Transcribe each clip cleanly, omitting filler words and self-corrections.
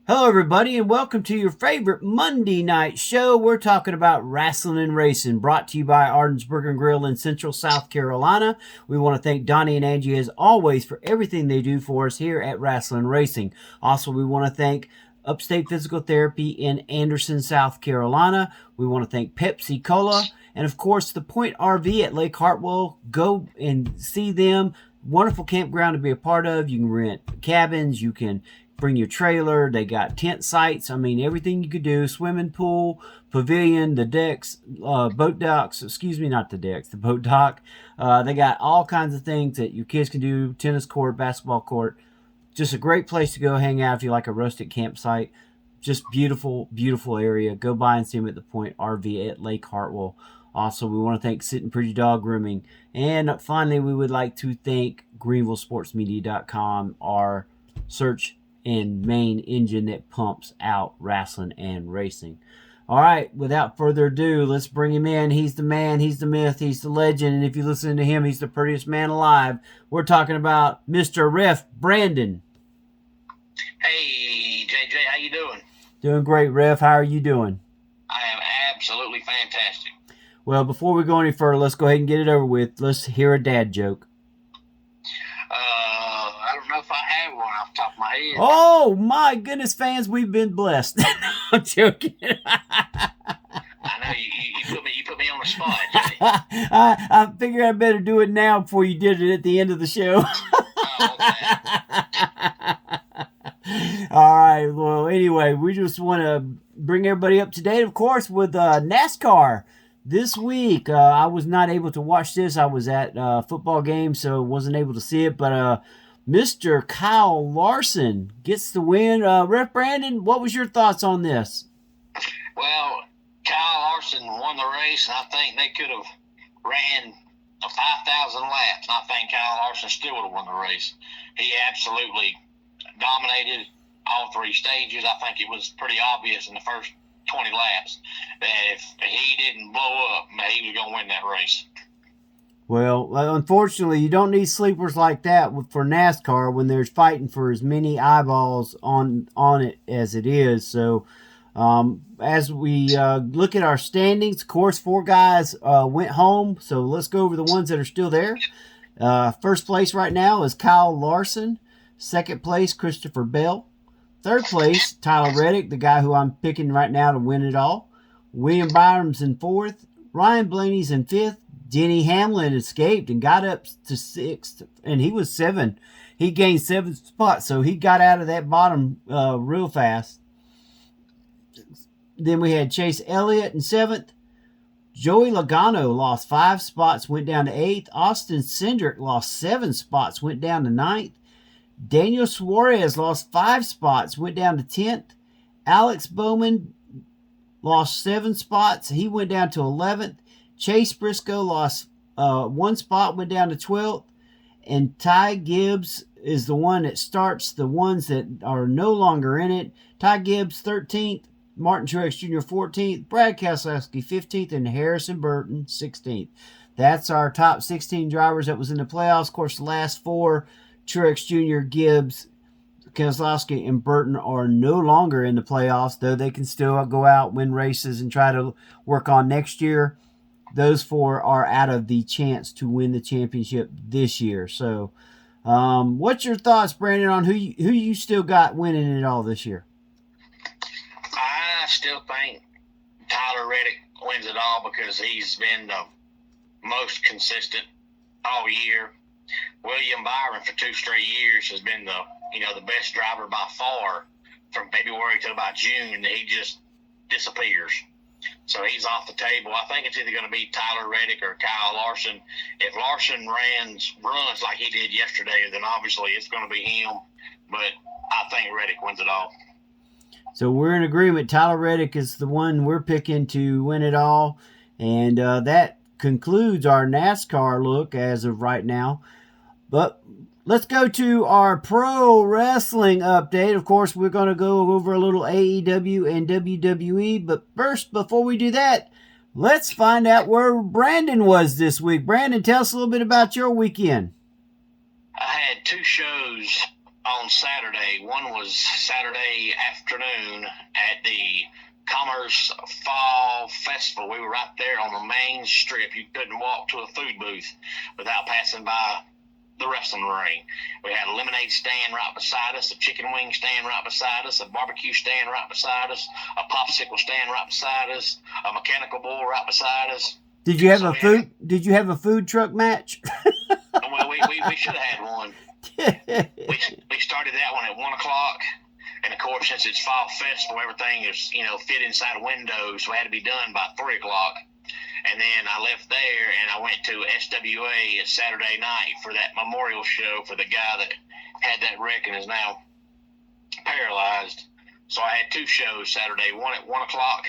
Hello, everybody, and welcome to your favorite Monday night show. We're talking about Rasslin and Racin, brought to you by Arden's Burger and Grill in Central South Carolina. We want to thank Donnie and Angie, as always, for everything they do for us here at Rasslin Racing. Also, we want to thank Upstate Physical Therapy in Anderson, South Carolina. We want to thank Pepsi Cola, and of course, the Point RV at Lake Hartwell. Go and see them. Wonderful campground to be a part of. You can rent cabins. You can bring your trailer. They got tent sites. I mean, everything you could do. Swimming pool, pavilion, the decks, boat docks. Excuse me, not the decks, the boat dock. They got all kinds of things that your kids can do. Tennis court, basketball court. Just a great place to go hang out if you like a rustic campsite. Just beautiful, beautiful area. Go by and see them at the Point RV at Lake Hartwell. Also, we want to thank Sitting Pretty Dog Grooming. And finally, we would like to thank GreenvilleSportsMedia.com, our search and main engine that pumps out wrestling and racing. All right, without further ado, let's bring him in. He's the man, he's the myth, he's the legend, and if you listen to him, he's the prettiest man alive. We're talking about Mr. Ref Brandon. Hey, JJ, how you doing? Doing great, Ref. How are you doing? I am absolutely fantastic. Well, before we go any further, let's go ahead and get it over with. Let's hear a dad joke. I don't know if I have one off the top of my head. Oh, my goodness, fans, we've been blessed. I'm joking. I know you put me on the spot, Jay. I figured I better do it now before you did it at the end of the show. Oh, okay. All right. Well, anyway, we just want to bring everybody up to date, of course, with NASCAR. This week, I was not able to watch this. I was at a football game, so wasn't able to see it. But Mr. Kyle Larson gets the win. Ref Brandon, what was your thoughts on this? Well, Kyle Larson won the race, and I think they could have ran 5,000 laps, and I think Kyle Larson still would have won the race. He absolutely dominated all three stages. I think it was pretty obvious in the first 20 laps that if he didn't blow up, he was going to win that race. Well, unfortunately, you don't need sleepers like that for NASCAR when there's fighting for as many eyeballs on it as it is. So as we look at our standings, of course, 4 guys went home. So let's go over the ones that are still there. First place right now is Kyle Larson. Second place, Christopher Bell. Third place, Tyler Reddick, the guy who I'm picking right now to win it all. William Byram's in fourth. Ryan Blaney's in fifth. Denny Hamlin escaped and got up to sixth, and he was 7. He gained 7 spots, so he got out of that bottom real fast. Then we had Chase Elliott in 7th. Joey Logano lost 5 spots, went down to 8th. Austin Cindric lost 7 spots, went down to 9th. Daniel Suarez lost 5 spots, went down to 10th. Alex Bowman lost 7 spots. He went down to 11th. Chase Briscoe lost 1 spot, went down to 12th. And Ty Gibbs is the one that starts the ones that are no longer in it. Ty Gibbs, 13th. Martin Truex Jr., 14th. Brad Keselowski, 15th. And Harrison Burton, 16th. That's our top 16 drivers that was in the playoffs. Of course, the last 4, Truex Jr., Gibbs, Keselowski, and Burton are no longer in the playoffs, though they can still go out, win races, and try to work on next year. Those 4 are out of the chance to win the championship this year. So, what's your thoughts, Brandon, on who you still got winning it all this year? I still think Tyler Reddick wins it all because he's been the most consistent all year. William Byron for 2 straight years has been the best driver by far from February to about June. He just disappears. So he's off the table. I think it's either going to be Tyler Reddick or Kyle Larson. If Larson runs like he did yesterday, then obviously it's going to be him. But I think Reddick wins it all. So we're in agreement. Tyler Reddick is the one we're picking to win it all. And that concludes our NASCAR look as of right now. But let's go to our pro wrestling update. Of course, we're going to go over a little AEW and WWE. But first, before we do that, let's find out where Brandon was this week. Brandon, tell us a little bit about your weekend. I had 2 shows on Saturday. One was Saturday afternoon at the Commerce Fall Festival. We were right there on the main strip. You couldn't walk to a food booth without passing by the wrestling ring. We had a lemonade stand right beside us, a chicken wing stand right beside us, a barbecue stand right beside us, a popsicle stand right beside us, a mechanical bull right beside us. Did you have Did you have a food truck match? Well, we should have had one. We started that one at 1 o'clock, and of course, since it's Fall Festival, everything is fit inside windows, so it had to be done by 3 o'clock. And then I left there and I went to SWA Saturday night for that memorial show for the guy that had that wreck and is now paralyzed. So I had two shows Saturday, one at 1 o'clock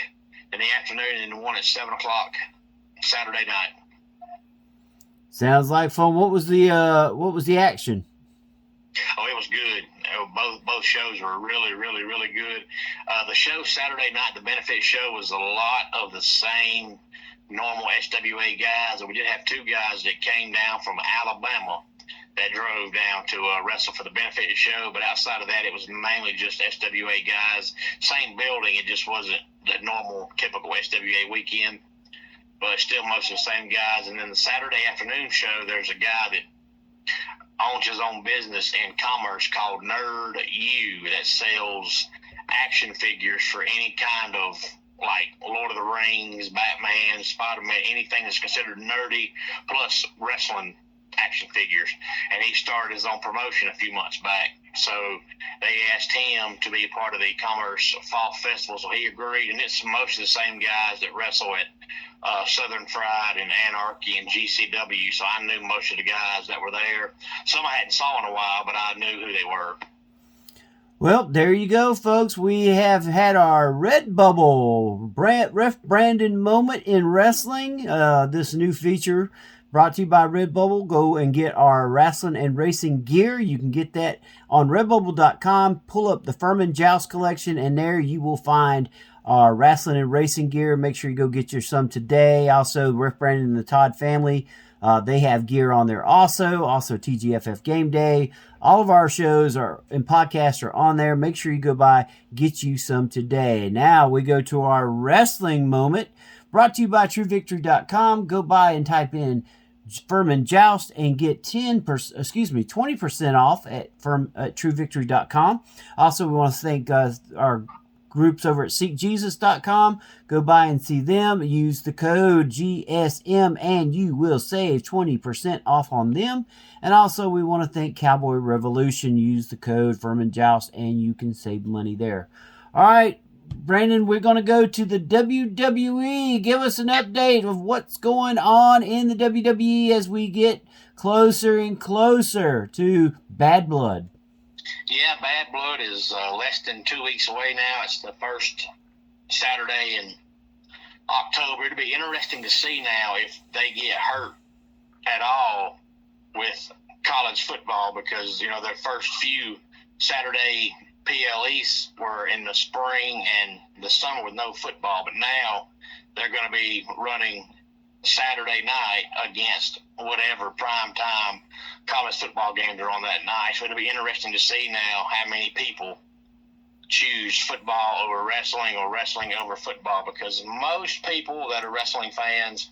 in the afternoon and one at 7 o'clock Saturday night. Sounds like fun. What was the action? Oh, it was good. Both shows were really, really, really good. The show Saturday night, the benefit show, was a lot of the same normal SWA guys. We did have two guys that came down from Alabama that drove down to wrestle for the benefit show, but outside of that, it was mainly just SWA guys. Same building, it just wasn't the normal, typical SWA weekend, but still most of the same guys. And then the Saturday afternoon show, there's a guy that owns his own business in Commerce called Nerd U that sells action figures for any kind of, like, Lord of the Rings, Batman, Spider-Man, anything that's considered nerdy, plus wrestling action figures. And he started his own promotion a few months back. So they asked him to be a part of the Commerce Fall Festival, so he agreed. And it's most of the same guys that wrestle at Southern Fried and Anarchy and GCW, so I knew most of the guys that were there. Some I hadn't saw in a while, but I knew who they were. Well, there you go, folks. We have had our Redbubble Ref Brandon moment in wrestling. This new feature brought to you by Redbubble. Go and get our Rasslin and Racing gear. You can get that on redbubble.com. Pull up the Furman Joust collection, and there you will find our Rasslin and Racing gear. Make sure you go get your some today. Also, Ref Brandon and the Todd family, they have gear on there also. Also, TGFF Game Day. All of our shows and podcasts are on there. Make sure you go by, get you some today. Now we go to our wrestling moment, brought to you by TrueVictory.com. Go by and type in Furman Joust and get 20% off at TrueVictory.com. Also, we want to thank our groups over at SeekJesus.com. Go by and see them. Use the code GSM and you will save 20% off on them. And also, we want to thank Cowboy Revolution. Use the code Furman Joust and you can save money there. All right, Brandon, we're going to go to the WWE. Give us an update of what's going on in the WWE as we get closer and closer to Bad Blood. Yeah, Bad Blood is less than 2 weeks away now. It's the first Saturday in October. It'll be interesting to see now if they get hurt at all with college football because, their first few Saturday PLEs were in the spring and the summer with no football. But now they're going to be running Saturday night against whatever prime time college football games are on that night. So it'll be interesting to see now how many people choose football over wrestling or wrestling over football, because most people that are wrestling fans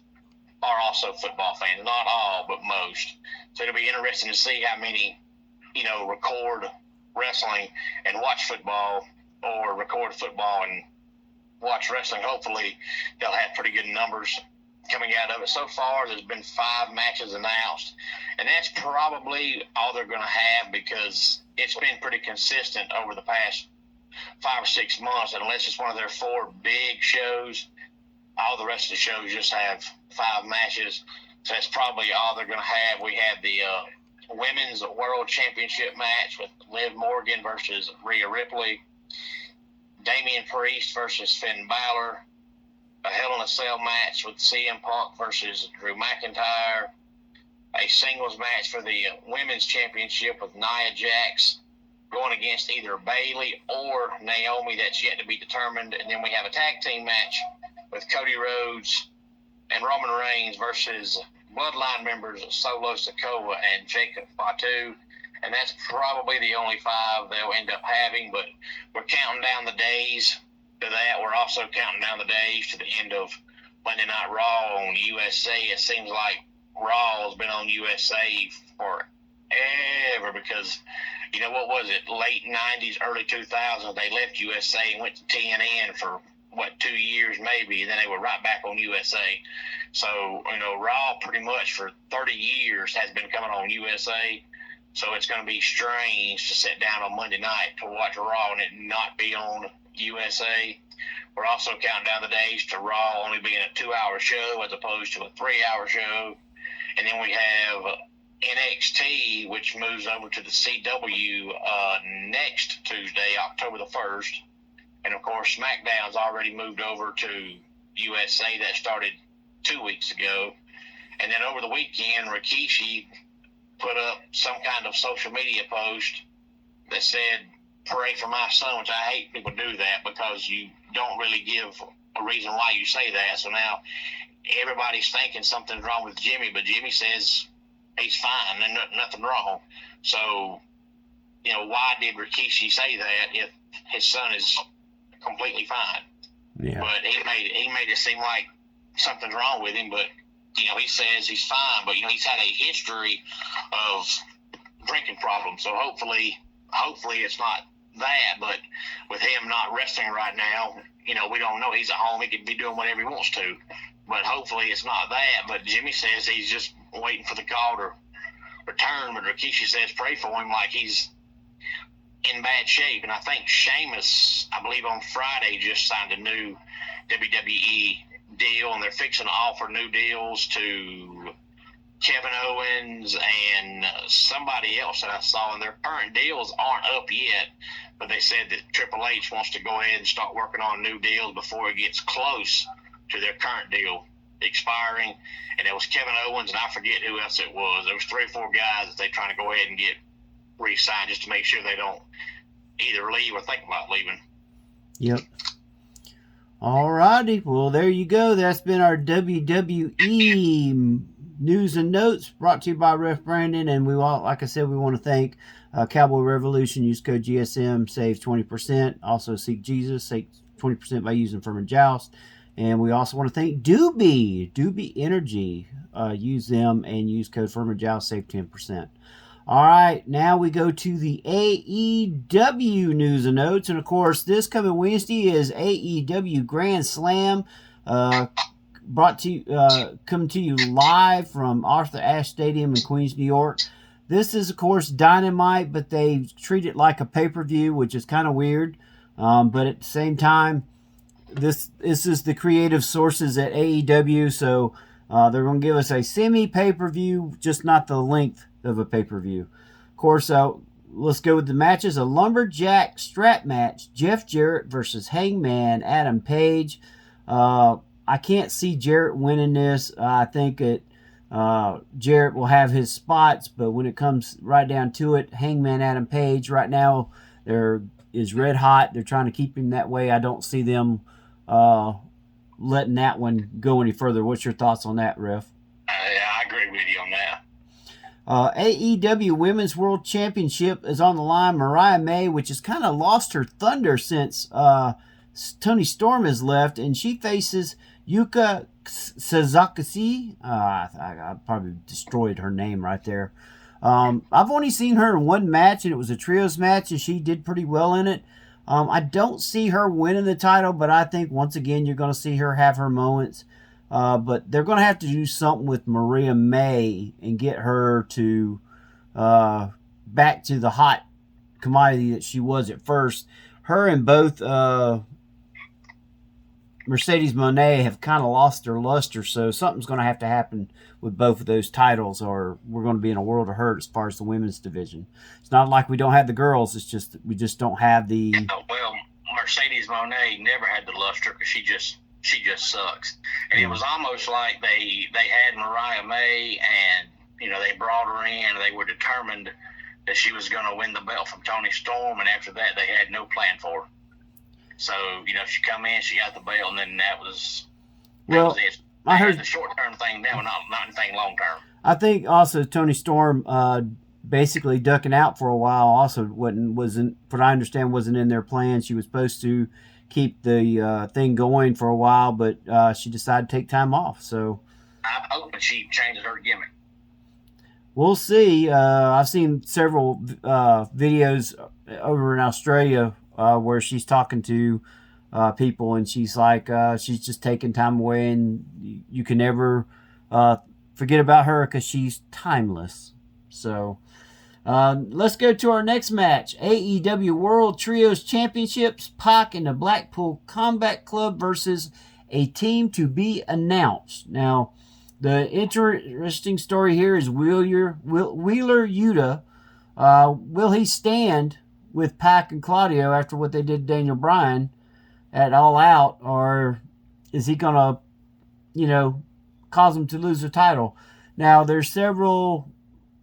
are also football fans. Not all, but most. So it'll be interesting to see how many, record wrestling and watch football, or record football and watch wrestling. Hopefully they'll have pretty good numbers coming out of it. So far, there's been 5 matches announced, and that's probably all they're going to have because it's been pretty consistent over the past 5 or 6 months. And unless it's one of their 4 big shows, all the rest of the shows just have 5 matches. So that's probably all they're going to have. We have the Women's World Championship match with Liv Morgan versus Rhea Ripley, Damian Priest versus Finn Balor, a Hell in a Cell match with CM Punk versus Drew McIntyre, a singles match for the Women's Championship with Nia Jax going against either Bayley or Naomi. That's yet to be determined. And then we have a tag team match with Cody Rhodes and Roman Reigns versus Bloodline members Solo Sikoa and Jacob Fatu. and that's probably the only 5 they'll end up having. But we're counting down the days to that. We're also counting down the days to the end of Monday Night Raw on USA. It seems like Raw has been on USA forever because, what was it, late 90s, early 2000s, they left USA and went to TNN for, 2 years maybe, and then they were right back on USA. So, Raw pretty much for 30 years has been coming on USA. So it's going to be strange to sit down on Monday night to watch Raw and it not be on USA. We're also counting down the days to Raw only being a 2-hour show as opposed to a 3-hour show. And then we have NXT, which moves over to the CW next Tuesday, October the 1st. And, of course, SmackDown's already moved over to USA. That started 2 weeks ago. And then over the weekend, Rikishi put up some kind of social media post that said, "Pray for my son," which I hate people do that because you don't really give a reason why you say that. So now everybody's thinking something's wrong with Jimmy, but Jimmy says he's fine and nothing wrong. So, why did Rikishi say that if his son is completely fine? Yeah. But he made it seem like something's wrong with him, but he says he's fine, but he's had a history of drinking problems. So hopefully it's not that, but with him not wrestling right now, we don't know. He's at home, he could be doing whatever he wants to. But hopefully it's not that. But Jimmy says he's just waiting for the call to return, but Rikishi says pray for him like he's in bad shape. And I think Sheamus, I believe on Friday, just signed a new WWE deal, and they're fixing to offer new deals to Kevin Owens and somebody else that I saw, and their current deals aren't up yet, but they said that Triple H wants to go ahead and start working on new deals before it gets close to their current deal expiring. And it was Kevin Owens, and I forget who else it was. There was 3 or 4 guys that they're trying to go ahead and get re-signed just to make sure they don't either leave or think about leaving. Yep. All righty. Well, there you go. That's been our WWE news and notes brought to you by Ref Brandon. And like I said, we want to thank Cowboy Revolution. Use code GSM, save 20%. Also, Seek Jesus, save 20% by using Furman Joust. And we also want to thank Doobie Energy. Use them and use code Furman Joust, save 10%. All right, now we go to the AEW news and notes. And, of course, this coming Wednesday is AEW Grand Slam, coming to you live from Arthur Ashe Stadium in Queens, New York. This is, of course, Dynamite, but they treat it like a pay-per-view, which is kind of weird. But at the same time, this is the creative sources at AEW, so they're going to give us a semi-pay-per-view, just not the length of a pay-per-view. Of course, let's go with the matches. A lumberjack strap match, Jeff Jarrett versus Hangman Adam Page. I can't see Jarrett winning this. I think that Jarrett will have his spots, but when it comes right down to it, Hangman Adam Page right now is red hot. They're trying to keep him that way. I don't see them letting that one go any further. What's your thoughts on that, Ref? I agree with you on that. AEW Women's World Championship is on the line. Mariah May, which has kind of lost her thunder since Toni Storm has left, and she faces Yuka Sasaki. I probably destroyed her name right there. I've only seen her in one match, and it was a trios match, and she did pretty well in it. I don't see her winning the title, but I think once again you're going to see her have her moments. But they're going to have to do something with Maria May and get her to back to the hot commodity that she was at first. Her and both Mercedes Moné have kind of lost their luster, so something's going to have to happen with both of those titles, or we're going to be in a world of hurt as far as the women's division. It's not like we don't have the girls; it's just we just don't have the. Well, Mercedes Moné never had the luster because she just sucks, and it was almost like they had Mariah May, and they brought her in, and they were determined that she was going to win the belt from Toni Storm, and after that they had no plan for her. So, she come in, she got the belt, and then that was it. I heard the short-term thing now, not anything long-term. I think also Toni Storm basically ducking out for a while. Also, wasn't what I understand wasn't in their plan. She was supposed to keep the thing going for a while, but she decided to take time off. So I'm hoping she changes her gimmick. we'll see. I've seen several videos over in Australia where she's talking to people, and she's like, she's just taking time away, and you can never forget about her because she's timeless. So let's go to our next match. AEW World Trios Championships, Pac and the Blackpool Combat Club versus a team to be announced. Now, the interesting story here is Wheeler Yuta. Will he stand with Pac and Claudio after what they did to Daniel Bryan at All Out, or is he going to, cause them to lose the title? Now, there's several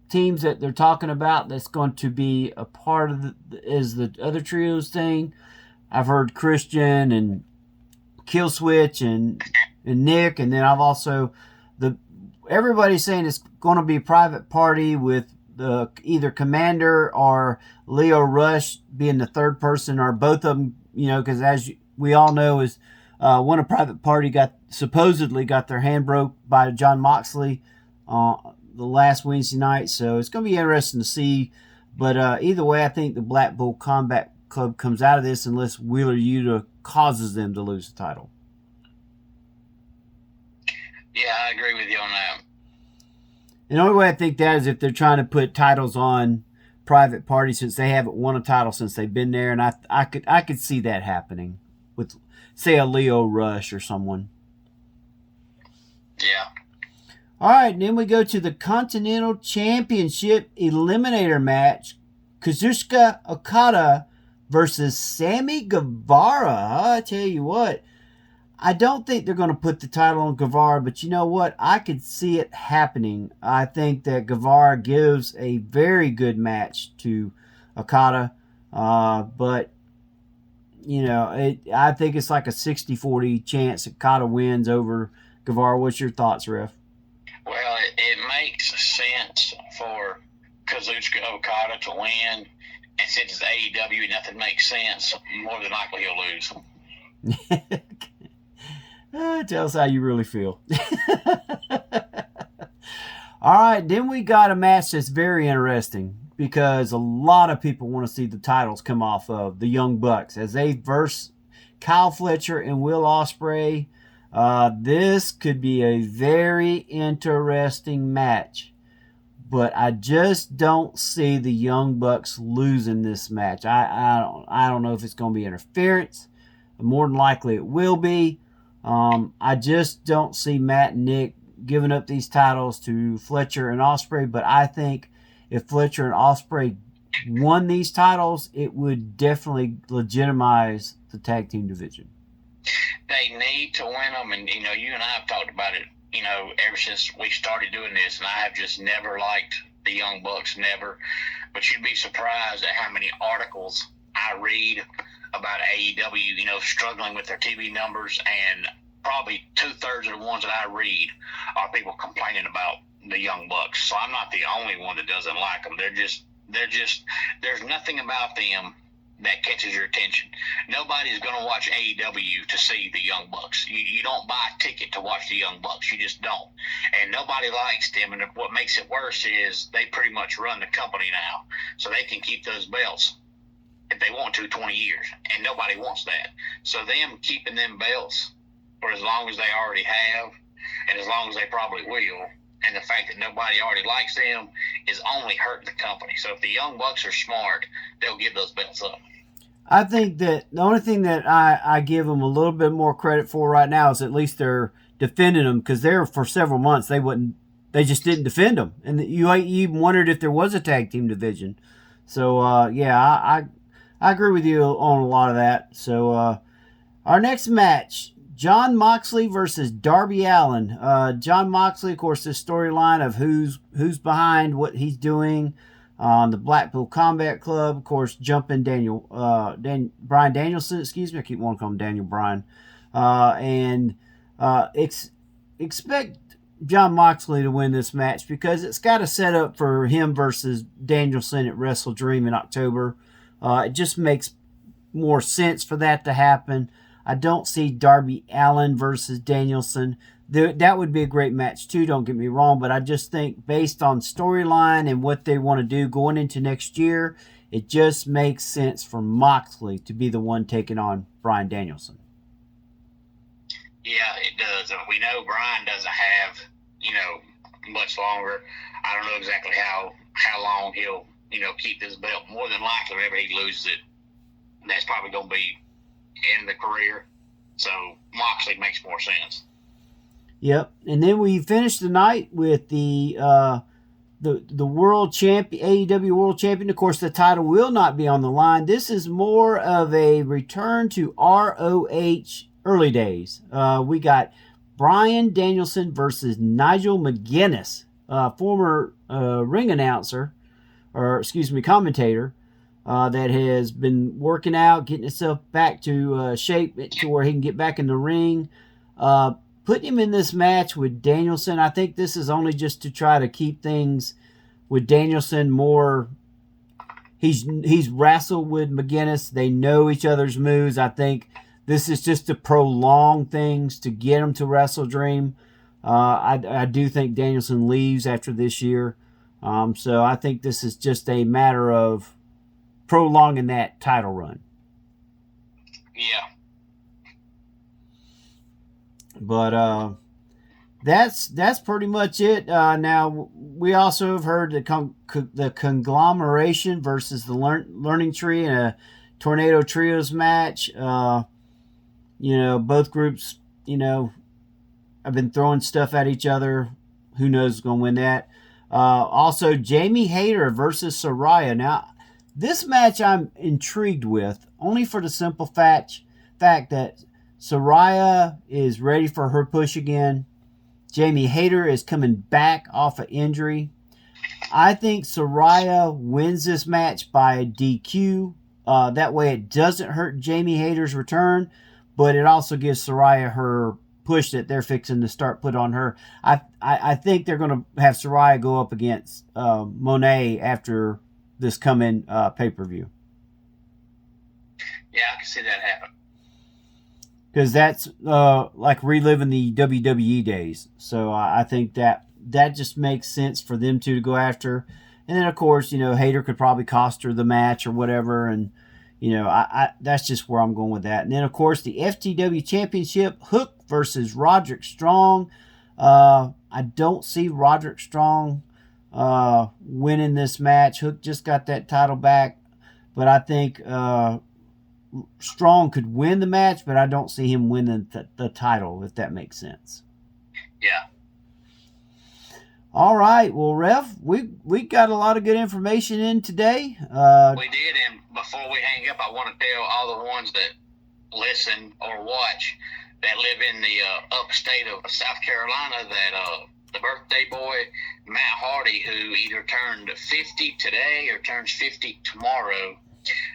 teams that they're talking about that's going to be a part of the other trios thing. I've heard Christian and Killswitch and Nick, and then I've also everybody's saying it's going to be a private party with either Commander or Leo Rush being the third person, or both of them. Because as we all know, is one a private party supposedly got their hand broke by John Moxley the last Wednesday night, so it's going to be interesting to see. But either way, I think the Blackpool Combat Club comes out of this unless Wheeler Yuta causes them to lose the title. Yeah, I agree with you on that. And the only way I think that is if they're trying to put titles on private parties, since they haven't won a title since they've been there, and I could see that happening with, say, a Leo Rush or someone. Yeah. All right, and then we go to the Continental Championship Eliminator match. Kazuchika Okada versus Sammy Guevara. I tell you what, I don't think they're going to put the title on Guevara, but you know what? I could see it happening. I think that Guevara gives a very good match to Okada, but I think it's like a 60-40 chance Okada wins over Guevara. What's your thoughts, Ref? Well, it makes sense for Kazuchika Okada to win, and since it's AEW, nothing makes sense. More than likely, he'll lose. Tell us how you really feel. All right, then we got a match that's very interesting because a lot of people want to see the titles come off of the Young Bucks as they verse Kyle Fletcher and Will Ospreay. This could be a very interesting match, but I just don't see the Young Bucks losing this match. I don't know if it's going to be interference. More than likely it will be. I just don't see Matt and Nick giving up these titles to Fletcher and Ospreay, but I think if Fletcher and Ospreay won these titles, it would definitely legitimize the tag team division. They need to win them, and you and I have talked about it, ever since we started doing this, and I have just never liked the Young Bucks, never. But you'd be surprised at how many articles I read about AEW, struggling with their TV numbers, and probably 2/3 of the ones that I read are people complaining about the Young Bucks. So I'm not the only one that doesn't like them. There's nothing about them that catches your attention. Nobody's going to watch AEW to see the Young Bucks. You don't buy a ticket to watch the Young Bucks. You just don't. And nobody likes them. And what makes it worse is they pretty much run the company now. So they can keep those belts if they want to 20 years. And nobody wants that. So them keeping them belts for as long as they already have and as long as they probably will, and the fact that nobody already likes them is only hurting the company. So if the Young Bucks are smart, they'll give those belts up. I think that the only thing that I give them a little bit more credit for right now is at least they're defending them, because there for several months they just didn't defend them, and you even wondered if there was a tag team division. So I agree with you on a lot of that. So our next match, Jon Moxley versus Darby Allin. Jon Moxley, of course, this storyline of who's behind what he's doing. The Blackpool Combat Club, of course, jumping Bryan Danielson, excuse me, I keep wanting to call him Daniel Bryan. Expect John Moxley to win this match because it's got a set up for him versus Danielson at Wrestle Dream in October. It just makes more sense for that to happen. I don't see Darby Allin versus Danielson. That would be a great match too, don't get me wrong, but I just think based on storyline and what they want to do going into next year, it just makes sense for Moxley to be the one taking on Bryan Danielson. Yeah, it does. We know Bryan doesn't have, much longer. I don't know exactly how long he'll, keep this belt. More than likely, whenever he loses it, that's probably going to be end of the career. So Moxley makes more sense. Yep, and then we finished the night with the world champion, AEW World Champion. Of course, the title will not be on the line. This is more of a return to ROH early days. We got Bryan Danielson versus Nigel McGuinness, former ring announcer, commentator, that has been working out, getting himself back to shape to where he can get back in the ring. Putting him in this match with Danielson, I think this is only just to try to keep things with Danielson more. He's wrestled with McGuinness. They know each other's moves. I think this is just to prolong things to get him to Wrestle Dream. I do think Danielson leaves after this year. So I think this is just a matter of prolonging that title run. Yeah. But that's pretty much it. Now we also have heard the conglomeration versus the Learning Tree in a Tornado Trios match. Both groups, have been throwing stuff at each other. Who knows who's going to win that? Also, Jamie Hayter versus Saraya. Now, this match I'm intrigued with, only for the simple fact that Saraya is ready for her push again. Jamie Hayter is coming back off an injury. I think Saraya wins this match by DQ. That way it doesn't hurt Jamie Hayter's return, but it also gives Saraya her push that they're fixing to start put on her. I think they're going to have Saraya go up against Monet after this coming pay-per-view. Yeah, I can see that happen. Because that's like reliving the WWE days. So I think that just makes sense for them to go after. And then, of course, Hayter could probably cost her the match or whatever. And, I that's just where I'm going with that. And then, of course, the FTW Championship, Hook versus Roderick Strong. I don't see Roderick Strong winning this match. Hook just got that title back. But I think Strong could win the match, but I don't see him winning the title, if that makes sense. Yeah. All right. Well, Rev, we got a lot of good information in today. We did, and before we hang up, I want to tell all the ones that listen or watch that live in the upstate of South Carolina that the birthday boy, Matt Hardy, who either turned 50 today or turns 50 tomorrow,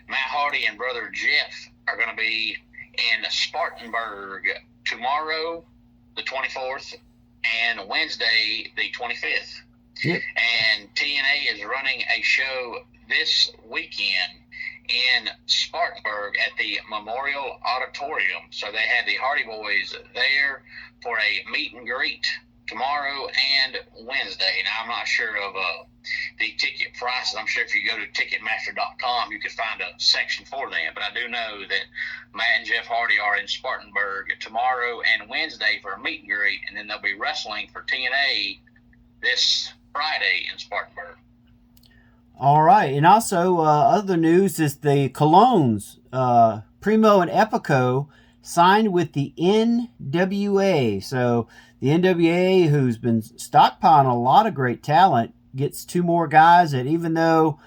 Matt Hardy and brother Jeff are going to be in Spartanburg tomorrow, the 24th, and Wednesday, the 25th. Yep. And TNA is running a show this weekend in Spartanburg at the Memorial Auditorium. So they had the Hardy Boys there for a meet and greet tomorrow and Wednesday. Now, I'm not sure of the ticket prices. I'm sure if you go to Ticketmaster.com, you could find a section for them. But I do know that Matt and Jeff Hardy are in Spartanburg tomorrow and Wednesday for a meet and greet, and then they'll be wrestling for TNA this Friday in Spartanburg. All right. And also, other news is the Colognes, Primo and Epico, signed with the NWA. So the NWA, who's been stockpiling a lot of great talent, gets two more guys that, even though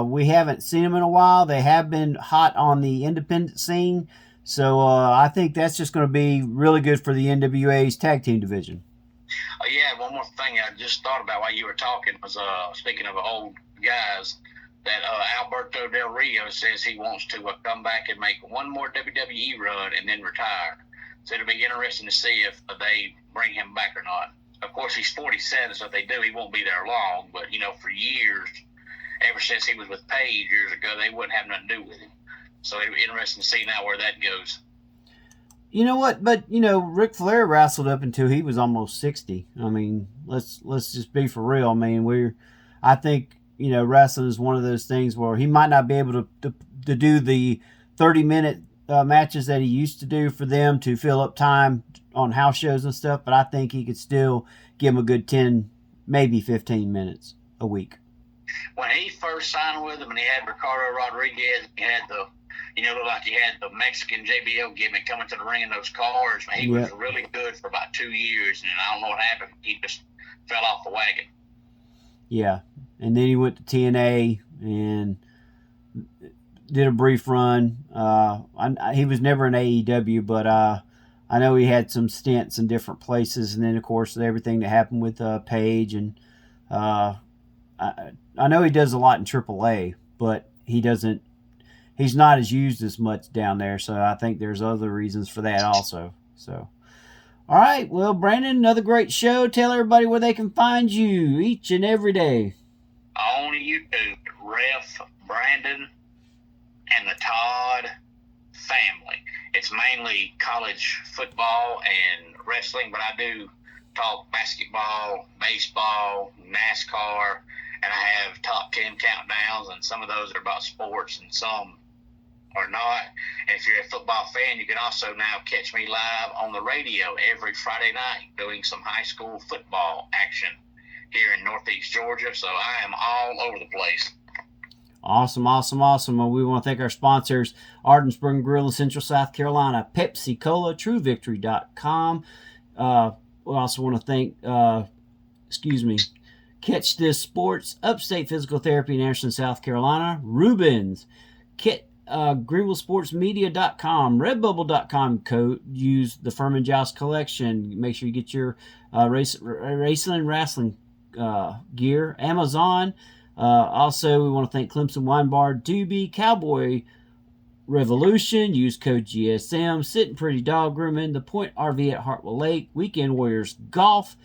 we haven't seen them in a while, they have been hot on the independent scene. So I think that's just going to be really good for the NWA's tag team division. Oh, yeah, one more thing I just thought about while you were talking was, speaking of old guys, that Alberto Del Rio says he wants to come back and make one more WWE run and then retire. So it'll be interesting to see if they bring him back or not. Of course, he's 47, so if they do, he won't be there long. But, for years, ever since he was with Paige years ago, they wouldn't have nothing to do with him. So it'll be interesting to see now where that goes. You know what? But Ric Flair wrestled up until he was almost 60. I mean, let's just be for real. I mean, I think wrestling is one of those things where he might not be able to do the 30-minute matches that he used to do for them to fill up time on house shows and stuff. But I think he could still give them a good 10, maybe 15 minutes a week. When he first signed with them and he had Ricardo Rodriguez, he had looked like he had the Mexican JBL gimmick coming to the ring in those cars. He was really good for about 2 years, and I don't know what happened. He just fell off the wagon. Yeah, and then he went to TNA and did a brief run. He was never in AEW, but I know he had some stints in different places, and then of course everything that happened with Paige, and I know he does a lot in AAA, but he's not as used as much down there, so I think there's other reasons for that also. So, all right, well, Brandon, another great show. Tell everybody where they can find you each and every day. On YouTube, Ref Brandon and the Todd family. It's mainly college football and wrestling, but I do talk basketball, baseball, NASCAR, and I have top 10 countdowns, and some of those are about sports and some are not. And if you're a football fan, you can also now catch me live on the radio every Friday night doing some high school football action here in Northeast Georgia. So I am all over the place. Awesome, awesome, awesome. Well, we want to thank our sponsors, Ardensburg Grill in Central South Carolina, Pepsi Cola, TrueVictory.com. We also want to thank, Catch This Sports, Upstate Physical Therapy in Anderson, South Carolina, Rubens, GreenvilleSportsMedia.com, Redbubble.com code. Use the Furman Joust collection. Make sure you get your Racin wrestling gear. Amazon. Also, we want to thank Clemson Wine Bar, Doobie, Cowboy Revolution. Use code GSM. Sitting Pretty Dog Grooming, The Point RV at Hartwell Lake, Weekend Warriors Golf.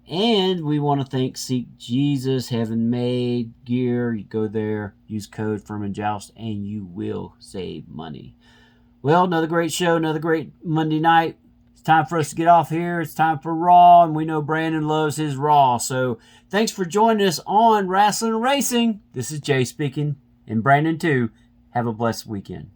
And we want to thank Seek Jesus, Heaven Made Gear. You go there, use code Furman Joust, and you will save money. Well, another great show, another great Monday night. It's time for us to get off here. It's time for Raw, and we know Brandon loves his Raw. So thanks for joining us on Rasslin and Racing. This is Jay speaking, and Brandon too. Have a blessed weekend.